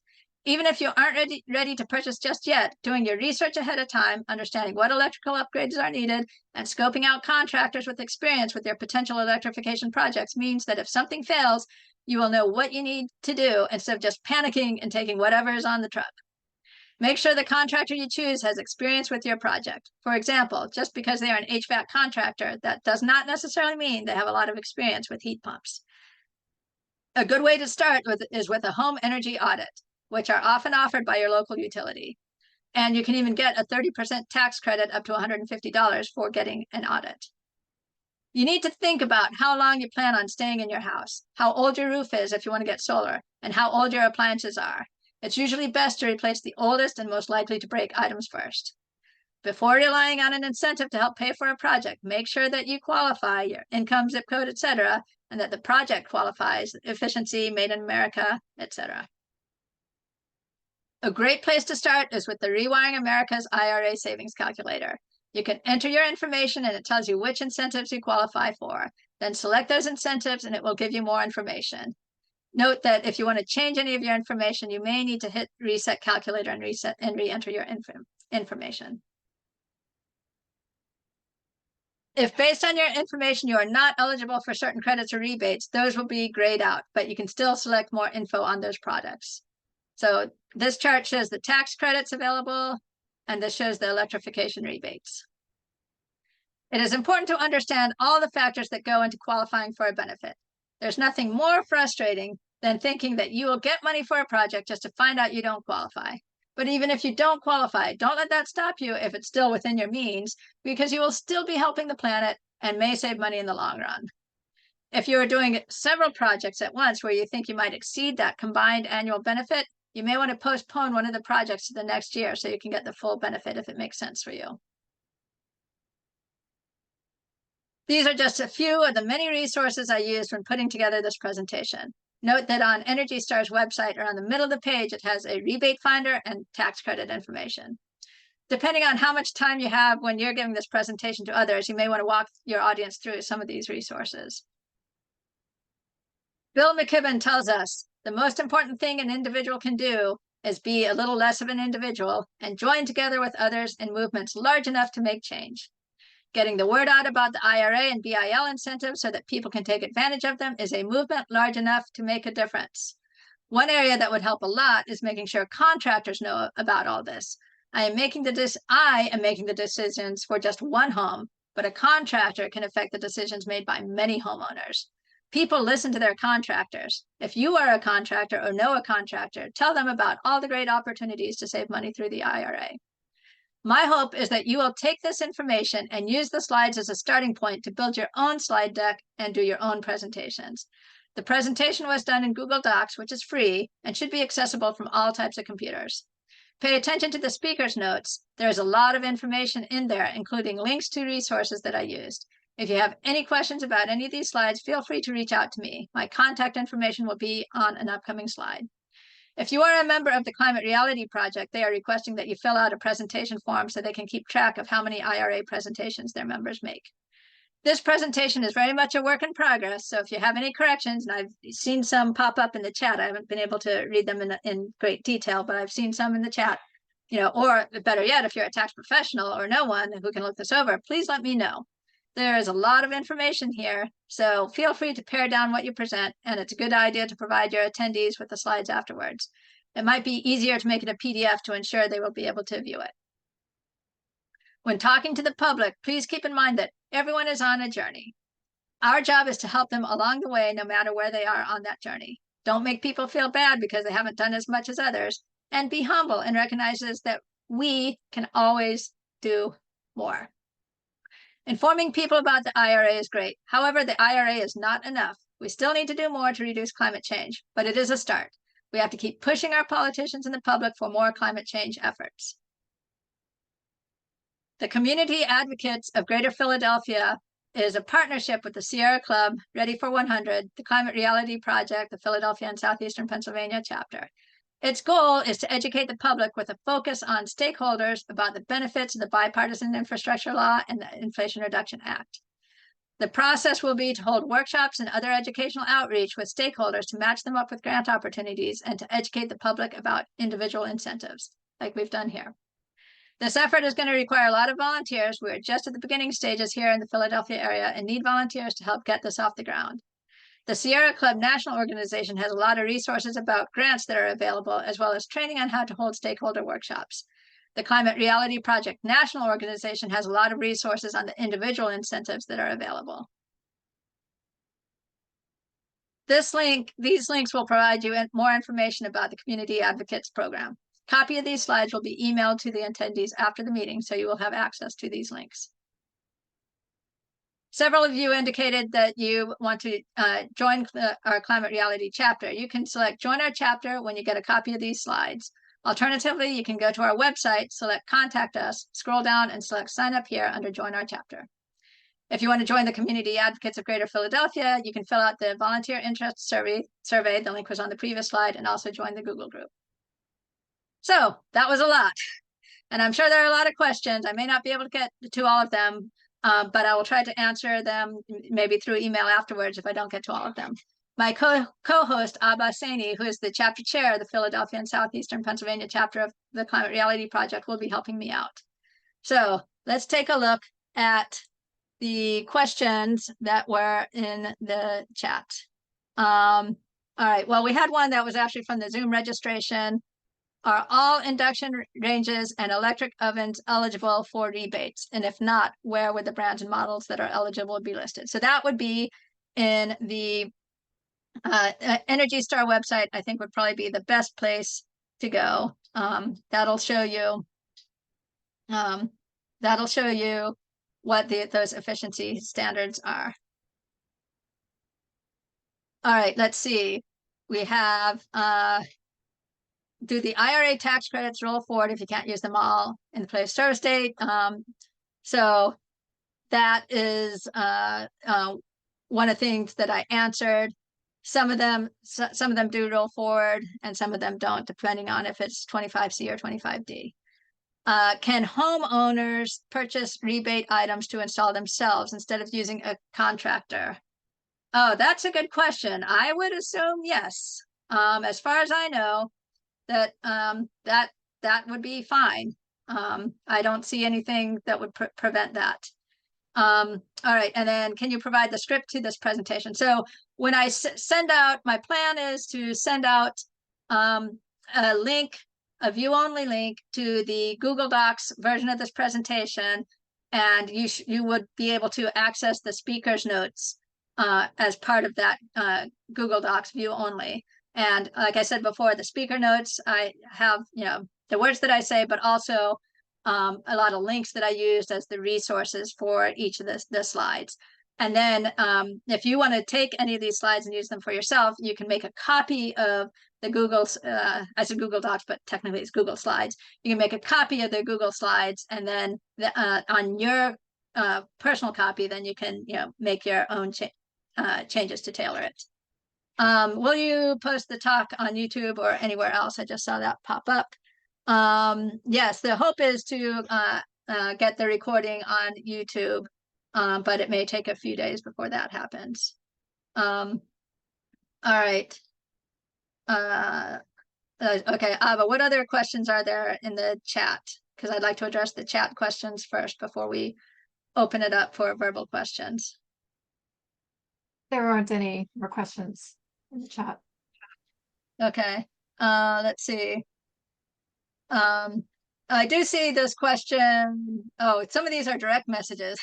Even if you aren't ready to purchase just yet, doing your research ahead of time, understanding what electrical upgrades are needed, and scoping out contractors with experience with your potential electrification projects means that if something fails, you will know what you need to do instead of just panicking and taking whatever is on the truck. Make sure the contractor you choose has experience with your project. For example, just because they are an HVAC contractor, that does not necessarily mean they have a lot of experience with heat pumps. A good way to start is with a home energy audit, which are often offered by your local utility. And you can even get a 30% tax credit up to $150 for getting an audit. You need to think about how long you plan on staying in your house, how old your roof is if you want to get solar, and how old your appliances are. It's usually best to replace the oldest and most likely to break items first. Before relying on an incentive to help pay for a project, make sure that you qualify your income, zip code, etc., and that the project qualifies, efficiency, made in America, etc. A great place to start is with the Rewiring America's IRA savings calculator. You can enter your information and it tells you which incentives you qualify for. Then select those incentives and it will give you more information. Note that if you want to change any of your information, you may need to hit reset calculator and re-enter your information. If based on your information you are not eligible for certain credits or rebates, those will be grayed out, but you can still select more info on those products. So this chart shows the tax credits available, and this shows the electrification rebates. It is important to understand all the factors that go into qualifying for a benefit. There's nothing more frustrating than thinking that you will get money for a project just to find out you don't qualify. But even if you don't qualify, don't let that stop you if it's still within your means, because you will still be helping the planet and may save money in the long run. If you are doing several projects at once where you think you might exceed that combined annual benefit, you may want to postpone one of the projects to the next year so you can get the full benefit if it makes sense for you. These are just a few of the many resources I used when putting together this presentation. Note that on Energy Star's website, around the middle of the page, it has a rebate finder and tax credit information. Depending on how much time you have when you're giving this presentation to others, you may want to walk your audience through some of these resources. Bill McKibben tells us, the most important thing an individual can do is be a little less of an individual and join together with others in movements large enough to make change. Getting the word out about the IRA and BIL incentives so that people can take advantage of them is a movement large enough to make a difference. One area that would help a lot is making sure contractors know about all this. I am making the decisions for just one home, but a contractor can affect the decisions made by many homeowners. People listen to their contractors. If you are a contractor or know a contractor, tell them about all the great opportunities to save money through the IRA. My hope is that you will take this information and use the slides as a starting point to build your own slide deck and do your own presentations. The presentation was done in Google Docs, which is free and should be accessible from all types of computers. Pay attention to the speaker's notes. There's a lot of information in there, including links to resources that I used. If you have any questions about any of these slides, feel free to reach out to me. My contact information will be on an upcoming slide. If you are a member of the Climate Reality Project, they are requesting that you fill out a presentation form so they can keep track of how many IRA presentations their members make. This presentation is very much a work in progress, so if you have any corrections, and I've seen some pop up in the chat, I haven't been able to read them in great detail, but I've seen some in the chat, or better yet, if you're a tax professional or no one who can look this over, please let me know. There is a lot of information here, so feel free to pare down what you present, and it's a good idea to provide your attendees with the slides afterwards. It might be easier to make it a PDF to ensure they will be able to view it. When talking to the public, please keep in mind that everyone is on a journey. Our job is to help them along the way, no matter where they are on that journey. Don't make people feel bad because they haven't done as much as others, and be humble and recognize that we can always do more. Informing people about the IRA is great. However, the IRA is not enough. We still need to do more to reduce climate change, but it is a start. We have to keep pushing our politicians and the public for more climate change efforts. The Community Advocates of Greater Philadelphia is a partnership with the Sierra Club, Ready for 100, the Climate Reality Project, the Philadelphia and Southeastern Pennsylvania chapter. Its goal is to educate the public with a focus on stakeholders about the benefits of the Bipartisan Infrastructure Law and the Inflation Reduction Act. The process will be to hold workshops and other educational outreach with stakeholders to match them up with grant opportunities and to educate the public about individual incentives, like we've done here. This effort is going to require a lot of volunteers. We're just at the beginning stages here in the Philadelphia area and need volunteers to help get this off the ground. The Sierra Club National Organization has a lot of resources about grants that are available, as well as training on how to hold stakeholder workshops. The Climate Reality Project National Organization has a lot of resources on the individual incentives that are available. These links will provide you more information about the Community Advocates Program. copy of these slides will be emailed to the attendees after the meeting, so you will have access to these links. Several of you indicated that you want to join our Climate Reality chapter. You can select Join Our Chapter when you get a copy of these slides. Alternatively, you can go to our website, select Contact Us, scroll down and select Sign Up Here under Join Our Chapter. If you want to join the Community Advocates of Greater Philadelphia, you can fill out the Volunteer Interest Survey. The link was on the previous slide, and also join the Google group. So that was a lot. And I'm sure there are a lot of questions. I may not be able to get to all of them, but I will try to answer them maybe through email afterwards if I don't get to all of them. My co-host, Abba Saini, who is the chapter chair of the Philadelphia and Southeastern Pennsylvania chapter of the Climate Reality Project, will be helping me out. So let's take a look at the questions that were in the chat. All right, well, we had one that was actually from the Zoom registration. Are all induction ranges and electric ovens eligible for rebates? And if not, where would the brands and models that are eligible be listed? So that would be in the Energy Star website. I think would probably be the best place to go. That'll show you what those efficiency standards are. All right, let's see. We have do the IRA tax credits roll forward if you can't use them all in the place service date? So that is one of the things that I answered. Some of them do roll forward, and some of them don't, depending on if it's 25C or 25D. Can homeowners purchase rebate items to install themselves instead of using a contractor? Oh, that's a good question. I would assume yes. As far as I know, that that would be fine. I don't see anything that would prevent that. All right, and then can you provide the script to this presentation? So when I send out, my plan is to send out a link, a view-only link to the Google Docs version of this presentation, and you would be able to access the speaker's notes as part of that Google Docs view-only. And like I said before, the speaker notes, I have, the words that I say, but also a lot of links that I used as the resources for each of the slides. And then if you want to take any of these slides and use them for yourself, you can make a copy of the Google's, I said Google Docs, but technically it's Google Slides. You can make a copy of the Google Slides, and then on your personal copy, then you can, make your own changes to tailor it. Will you post the talk on YouTube or anywhere else? I just saw that pop up. Yes, the hope is to get the recording on YouTube, but it may take a few days before that happens. All right. Okay, Ava, what other questions are there in the chat? Because I'd like to address the chat questions first before we open it up for verbal questions. There aren't any more questions in the chat. Okay, let's see. I do see this question. Oh, some of these are direct messages.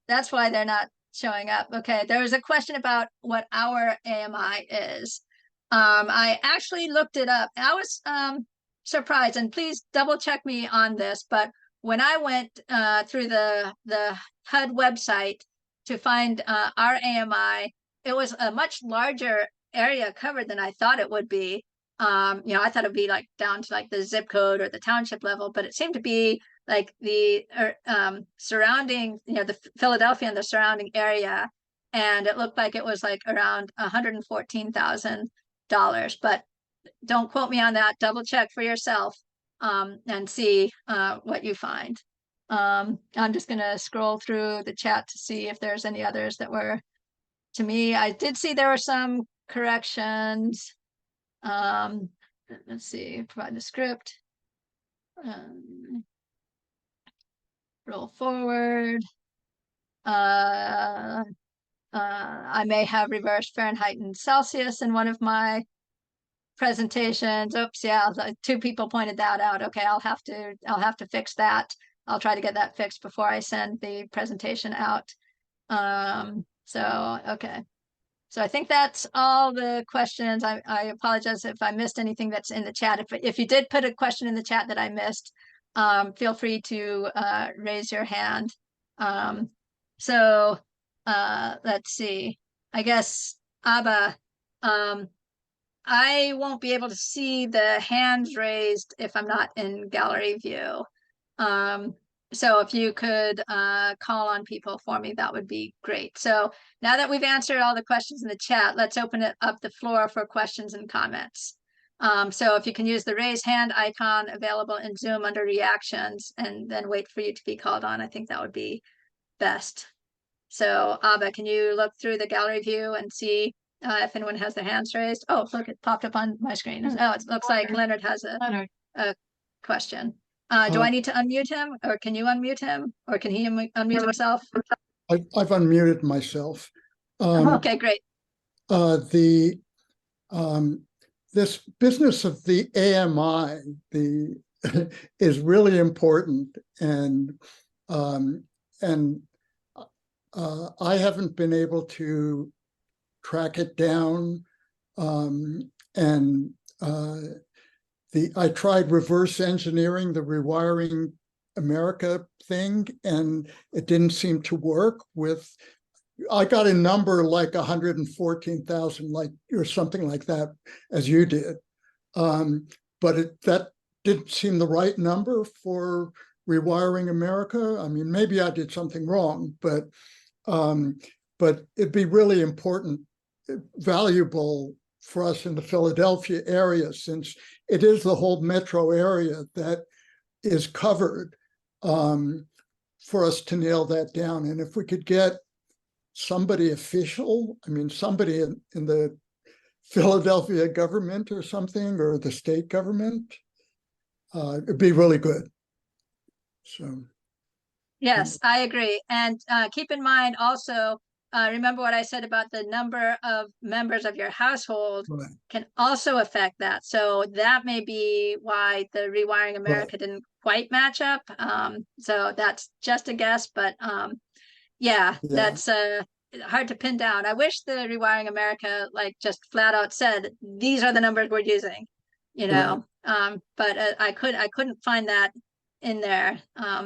That's why they're not showing up. Okay, there was a question about what our AMI is. I actually looked it up. I was surprised, and please double check me on this, but when I went through the HUD website to find our AMI, it was a much larger area covered than I thought it would be. I thought it'd be like down to like the zip code or the township level, but it seemed to be like the surrounding, the Philadelphia and the surrounding area, and it looked like it was like around $114,000. But don't quote me on that. Double check for yourself and see what you find. I'm just gonna scroll through the chat to see if there's any others that were, to me, I did see there were some corrections. Let's see, provide the script. Roll forward. I may have reversed Fahrenheit and Celsius in one of my presentations. Oops, yeah, two people pointed that out. Okay, I'll have to fix that. I'll try to get that fixed before I send the presentation out. Okay. So I think that's all the questions. I apologize if I missed anything that's in the chat. If you did put a question in the chat that I missed, feel free to raise your hand. Um, so let's see. I guess Abba, I won't be able to see the hands raised if I'm not in gallery view. So if you could call on people for me, that would be great. So now that we've answered all the questions in the chat, let's open it up the floor for questions and comments. So if you can use the raise hand icon available in Zoom under reactions and then wait for you to be called on, I think that would be best. So Abba, can you look through the gallery view and see if anyone has their hands raised? Oh, look, it popped up on my screen. Oh, it looks like Leonard has a question. Do I need to unmute him, or can you unmute him, or can he unmute himself? I've unmuted myself. Okay, great. The this business of the AMI is really important, and I haven't been able to track it down, I tried reverse engineering the Rewiring America thing, and it didn't seem to work with. I got a number like 114,000, like, or something like that, as you did, but that didn't seem the right number for Rewiring America. I mean, maybe I did something wrong, but it'd be really important, valuable for us in the Philadelphia area, since it is the whole metro area that is covered, for us to nail that down. And if we could get somebody official, I mean, somebody in the Philadelphia government or something, or the state government, it'd be really good. So. Yes, I agree. And keep in mind also, remember what I said about the number of members of your household Right. can also affect that. So that may be why the Rewiring America Right. didn't quite match up. So that's just a guess, but yeah, that's hard to pin down. I wish the Rewiring America like just flat out said, these are the numbers we're using, you know, but I couldn't find that in there.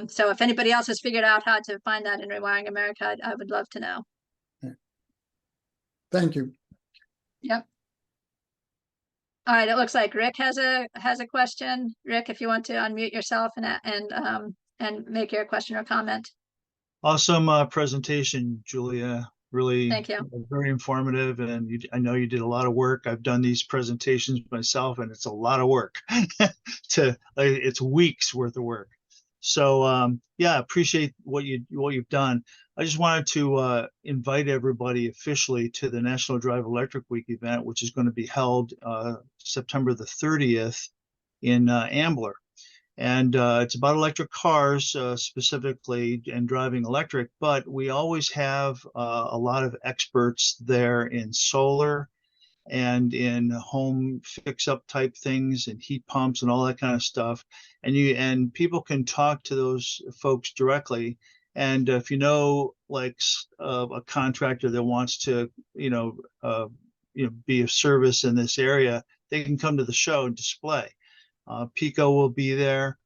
So if anybody else has figured out how to find that in Rewiring America, I would love to know. Thank you. Yep. All right, it looks like Rick has a question. Rick, if you want to unmute yourself and make your question or comment. Awesome presentation, Julia. Really Thank you. Very informative, and I know you did a lot of work. I've done these presentations myself, and it's a lot of work. It's weeks worth of work. So yeah, appreciate what you've done. I just wanted to invite everybody officially to the National Drive Electric Week event, which is going to be held September the 30th in Ambler. And it's about electric cars specifically, and driving electric, but we always have a lot of experts there in solar and in home fix-up type things and heat pumps and all that kind of stuff. And people can talk to those folks directly. And if you know, like a contractor that wants to, be of service in this area, they can come to the show and display. Pico will be there.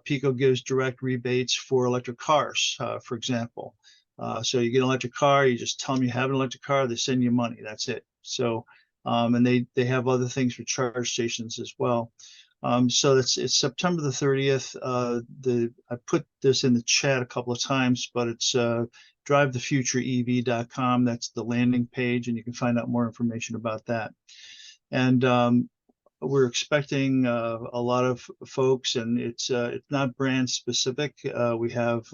Pico gives direct rebates for electric cars, for example. So you get an electric car, you just tell them you have an electric car, they send you money. That's it. So, and they have other things for charge stations as well. So it's September the 30th. I put this in the chat a couple of times, but it's drivethefutureev.com. That's the landing page, and you can find out more information about that. And we're expecting a lot of folks, and it's not brand specific. We have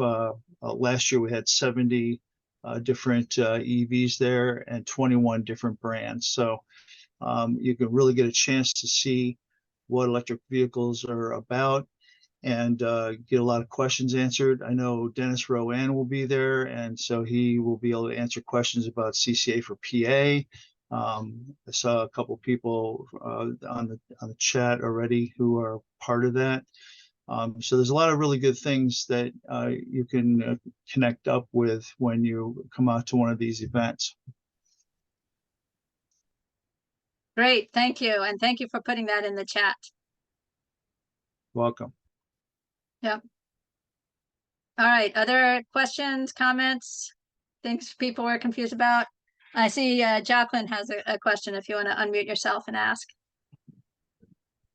last year we had 70 different EVs there and 21 different brands. So you can really get a chance to see what electric vehicles are about and get a lot of questions answered. I know Dennis Rowan will be there, and so he will be able to answer questions about CCA for PA. I saw a couple of people on the chat already who are part of that. So there's a lot of really good things that you can connect up with when you come out to one of these events. Great, thank you. And thank you for putting that in the chat. Welcome. Yep. All right, other questions, comments, things people were confused about? I see Jacqueline has a question if you want to unmute yourself and ask.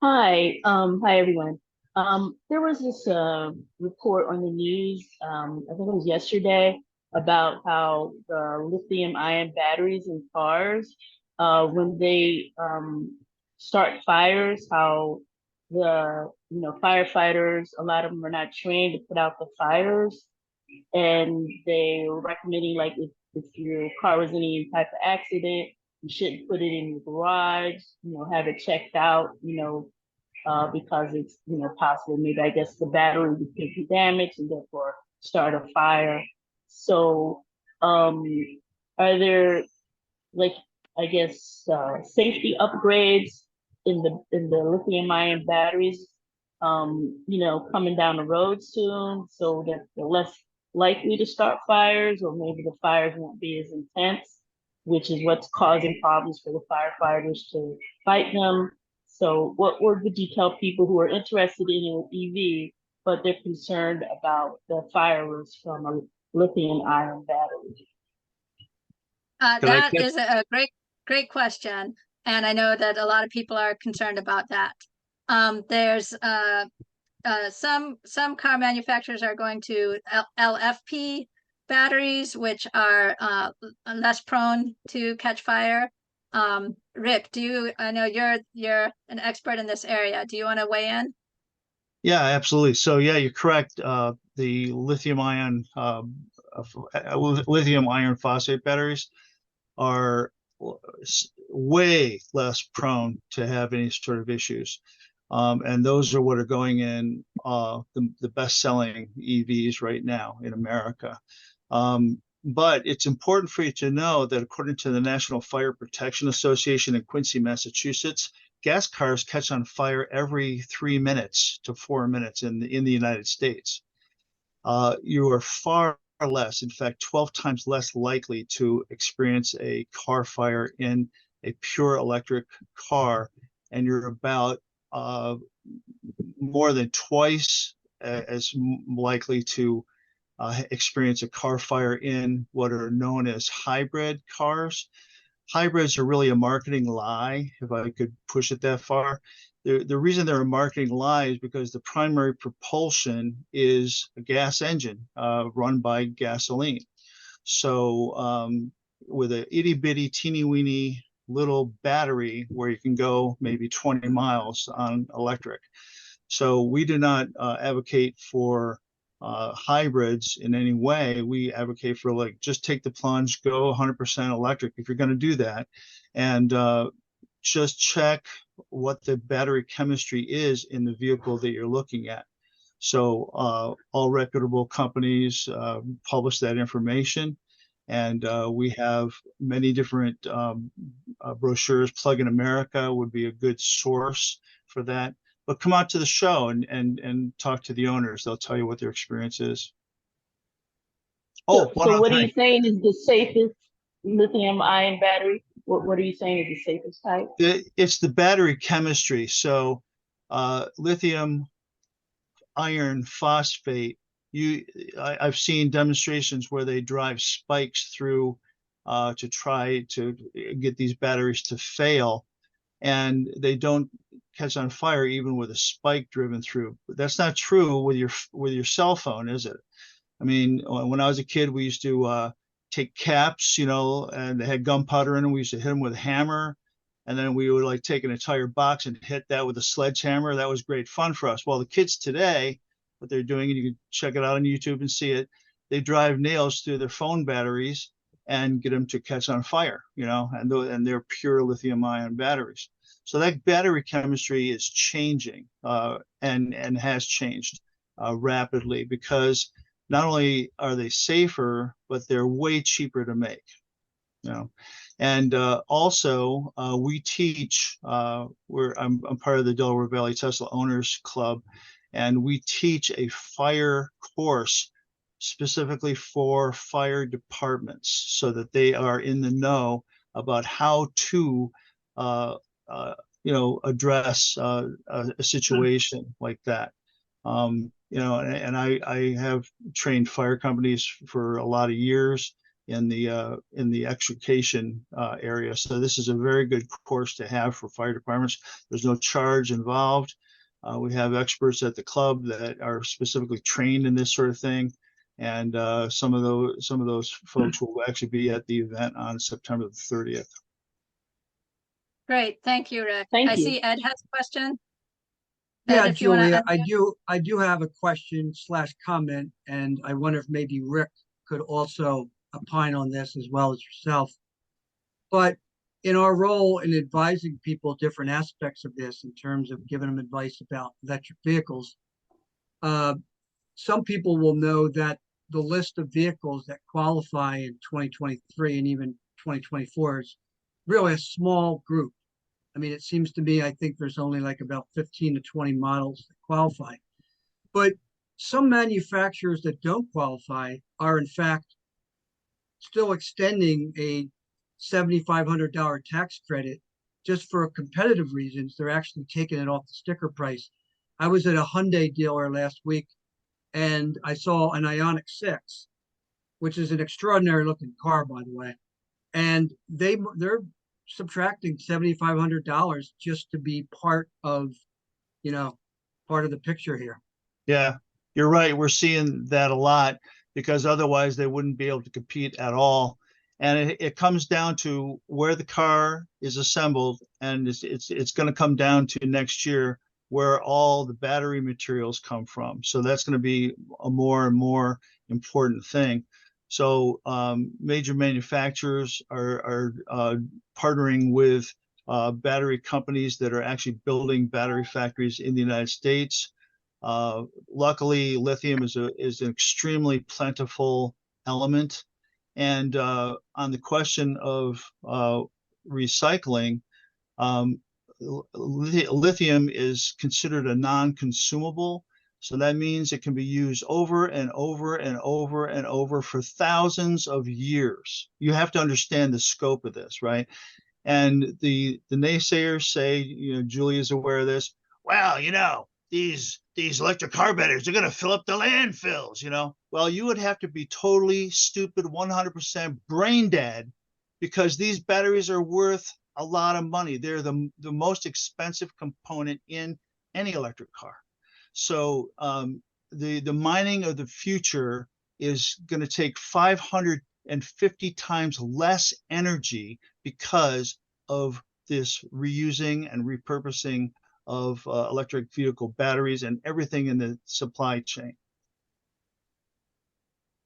Hi everyone. There was this report on the news, I think it was yesterday, about how the lithium-ion batteries in cars, when they start fires, how the firefighters, a lot of them are not trained to put out the fires, and they were recommending like if your car was in any type of accident, you shouldn't put it in your garage, have it checked out, because it's, possible maybe I guess the battery could be damaged and therefore start a fire. So are there like, I guess, safety upgrades in the lithium ion batteries, coming down the road soon so that they're less likely to start fires, or maybe the fires won't be as intense, which is what's causing problems for the firefighters to fight them. So what would you tell people who are interested in an EV, but they're concerned about the fire risk from a lithium ion battery? That is a great question. And I know that a lot of people are concerned about that. There's some car manufacturers are going to LFP batteries, which are less prone to catch fire. Rick, I know you're an expert in this area. Do you want to weigh in? Yeah, absolutely. So yeah, you're correct. The lithium ion phosphate batteries are way less prone to have any sort of issues. And those are what are going in the best-selling EVs right now in America. But it's important for you to know that according to the National Fire Protection Association in Quincy, Massachusetts, gas cars catch on fire every 3 minutes to 4 minutes in the United States. You are far less, in fact, 12 times less likely to experience a car fire in a pure electric car, and you're about more than twice as likely to experience a car fire in what are known as hybrid cars. Hybrids are really a marketing lie, if I could push it that far. The reason they're a marketing lie is because the primary propulsion is a gas engine run by gasoline. So with a itty bitty teeny weeny little battery where you can go maybe 20 miles on electric. So we do not advocate for hybrids in any way. We advocate for like, just take the plunge, go 100% electric if you're going to do that. And just check what the battery chemistry is in the vehicle that you're looking at. So all reputable companies publish that information. And we have many different brochures. Plug-in America would be a good source for that. But come out to the show and talk to the owners. They'll tell you what their experience is. Oh, so what are you saying is the safest lithium ion battery? What are you saying is the safest type? It's the battery chemistry. So lithium iron phosphate, I've seen demonstrations where they drive spikes through to try to get these batteries to fail, and they don't catch on fire even with a spike driven through. But that's not true with your cell phone, is it? I mean, when I was a kid, we used to take caps, and they had gunpowder in them. We used to hit them with a hammer, and then we would like take an entire box and hit that with a sledgehammer. That was great fun for us. Well, the kids today, what they're doing, and you can check it out on YouTube and see it, they drive nails through their phone batteries and get them to catch on fire, and they're pure lithium ion batteries. So that battery chemistry is changing and has changed rapidly, because not only are they safer, but they're way cheaper to make. And also we teach. I'm part of the Delaware Valley Tesla Owners Club, and we teach a fire course specifically for fire departments so that they are in the know about how to address a situation like that. And I have trained fire companies for a lot of years in the extrication area. So this is a very good course to have for fire departments. There's no charge involved. We have experts at the club that are specifically trained in this sort of thing. And some of those folks will actually be at the event on September the 30th. Great, thank you, Rick. Thank I you. see Ed has a question. Yeah, Ed, if you wanna Julia, unmute. I do have a question / comment, and I wonder if maybe Rick could also opine on this as well as yourself. But in our role in advising people different aspects of this, in terms of giving them advice about electric vehicles, some people will know that the list of vehicles that qualify in 2023 and even 2024 is really a small group. I mean, it seems to me, I think there's only like about 15 to 20 models that qualify. But some manufacturers that don't qualify are in fact still extending a $7,500 tax credit just for competitive reasons. They're actually taking it off the sticker price. I was at a Hyundai dealer last week and I saw an Ioniq 6, which is an extraordinary looking car, by the way. And they're subtracting $7,500 just to be part of the picture here. Yeah, you're right. We're seeing that a lot because otherwise they wouldn't be able to compete at all. And it comes down to where the car is assembled, and it's going to come down to next year where all the battery materials come from. So that's going to be a more and more important thing. So major manufacturers are partnering with battery companies that are actually building battery factories in the United States. Luckily, lithium is an extremely plentiful element. And on the question of recycling, lithium is considered a non-consumable. So that means it can be used over and over and over and over for thousands of years. You have to understand the scope of this, right? And the naysayers say, Julia's aware of this. Well, these electric car batteries are going to fill up the landfills, Well, you would have to be totally stupid, 100% brain dead, because these batteries are worth a lot of money. They're the most expensive component in any electric car. So the mining of the future is going to take 550 times less energy because of this reusing and repurposing of electric vehicle batteries and everything in the supply chain.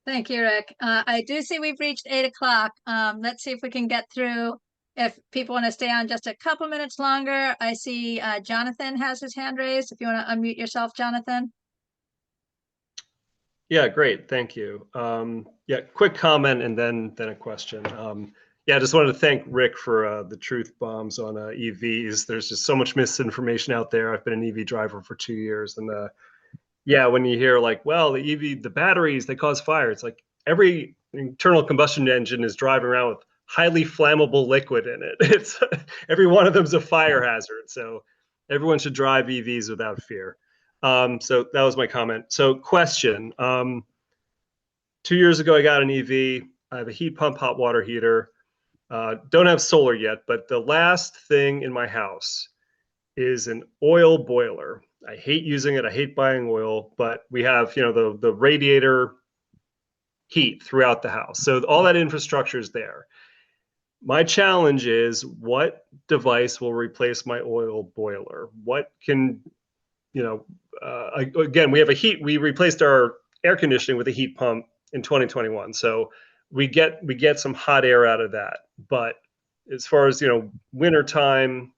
Thank you, Rick. I do see we've reached 8 o'clock. Let's see if we can get through. If people want to stay on just a couple minutes longer, I see Jonathan has his hand raised. If you want to unmute yourself, Jonathan. Yeah, great. Thank you. Yeah, quick comment and then a question. Yeah, I just wanted to thank Rick for the truth bombs on EVs. There's just so much misinformation out there. I've been an EV driver for 2 years. And yeah, when you hear like, well, the batteries, they cause fire. It's like every internal combustion engine is driving around with highly flammable liquid in it. It's every one of them is a fire hazard. So everyone should drive EVs without fear. So that was my comment. So question, 2 years ago, I got an EV. I have a heat pump, hot water heater. Don't have solar yet, but the last thing in my house is an oil boiler. I hate using it. I hate buying oil, but we have, the radiator heat throughout the house. So all that infrastructure is there. My challenge is, what device will replace my oil boiler? What can, again, we replaced our air conditioning with a heat pump in 2021. So we get some hot air out of that. But as far as, wintertime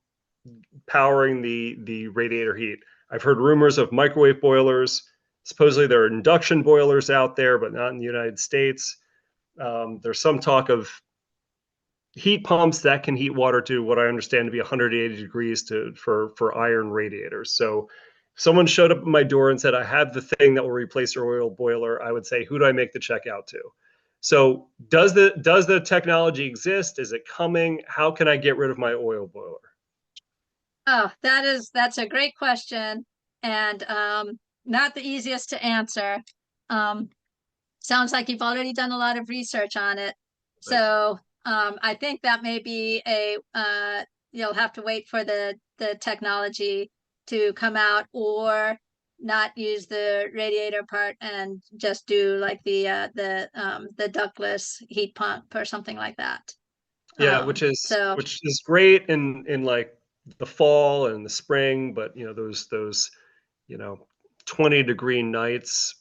powering the radiator heat, I've heard rumors of microwave boilers. Supposedly there are induction boilers out there, but not in the United States. There's some talk of heat pumps that can heat water to what I understand to be 180 degrees for iron radiators. So if someone showed up at my door and said, I have the thing that will replace your oil boiler, I would say, who do I make the check out to? So does the technology exist? Is it coming? How can I get rid of my oil boiler? Oh, that's a great question, and not the easiest to answer. Sounds like you've already done a lot of research on it. So I think that may be you'll have to wait for the technology to come out, or not use the radiator part and just do like the ductless heat pump or something like that. Yeah, Um, which is great in like the fall and the spring, but those 20-degree nights,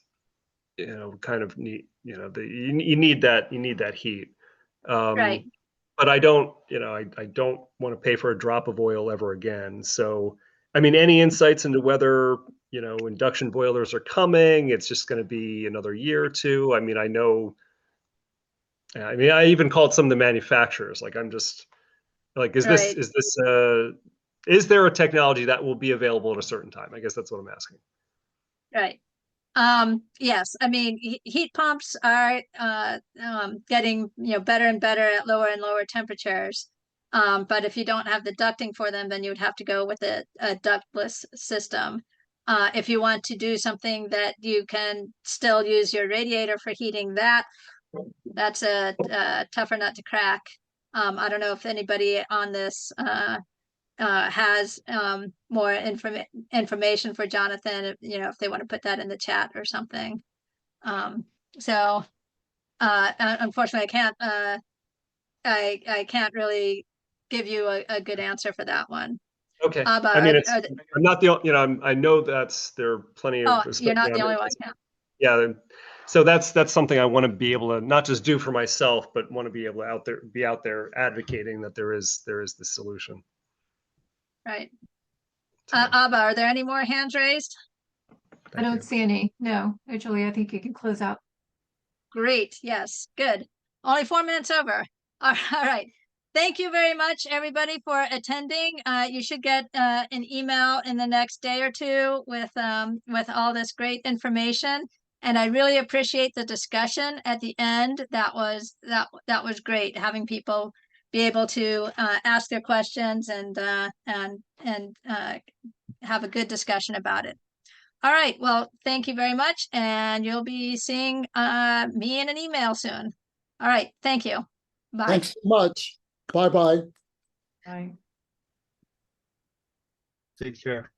kind of need, you need that heat. right. But I don't, I don't want to pay for a drop of oil ever again. So, I mean, any insights into whether, induction boilers are coming? It's just going to be another year or two. I mean, I even called some of the manufacturers. Like, I'm just like, is Right. there a technology that will be available at a certain time? I guess that's what I'm asking. Right. Yes, I mean, heat pumps are getting, better and better at lower and lower temperatures. But if you don't have the ducting for them, then you would have to go with a ductless system. If you want to do something that you can still use your radiator for heating, that's a tougher nut to crack. I don't know if anybody on this has more information for Jonathan, if they want to put that in the chat or something. So unfortunately, I can't really give you a good answer for that one. Okay. But I mean, I'm not the, I know there are plenty of, you're not the only one. Yeah. So that's something I want to be able to not just do for myself, but want to be able to be out there advocating that there is the solution. Right. Abba, are there any more hands raised? I don't see any. No, Julie, I think you can close out. Great. Yes. Good. Only 4 minutes over. All right. Thank you very much, everybody, for attending. You should get an email in the next day or two with all this great information. And I really appreciate the discussion at the end. That was great, having people be able to ask their questions and have a good discussion about it. All right. Well, thank you very much. And you'll be seeing me in an email soon. All right. Thank you. Bye. Thanks so much. Bye-bye. Bye. Take care.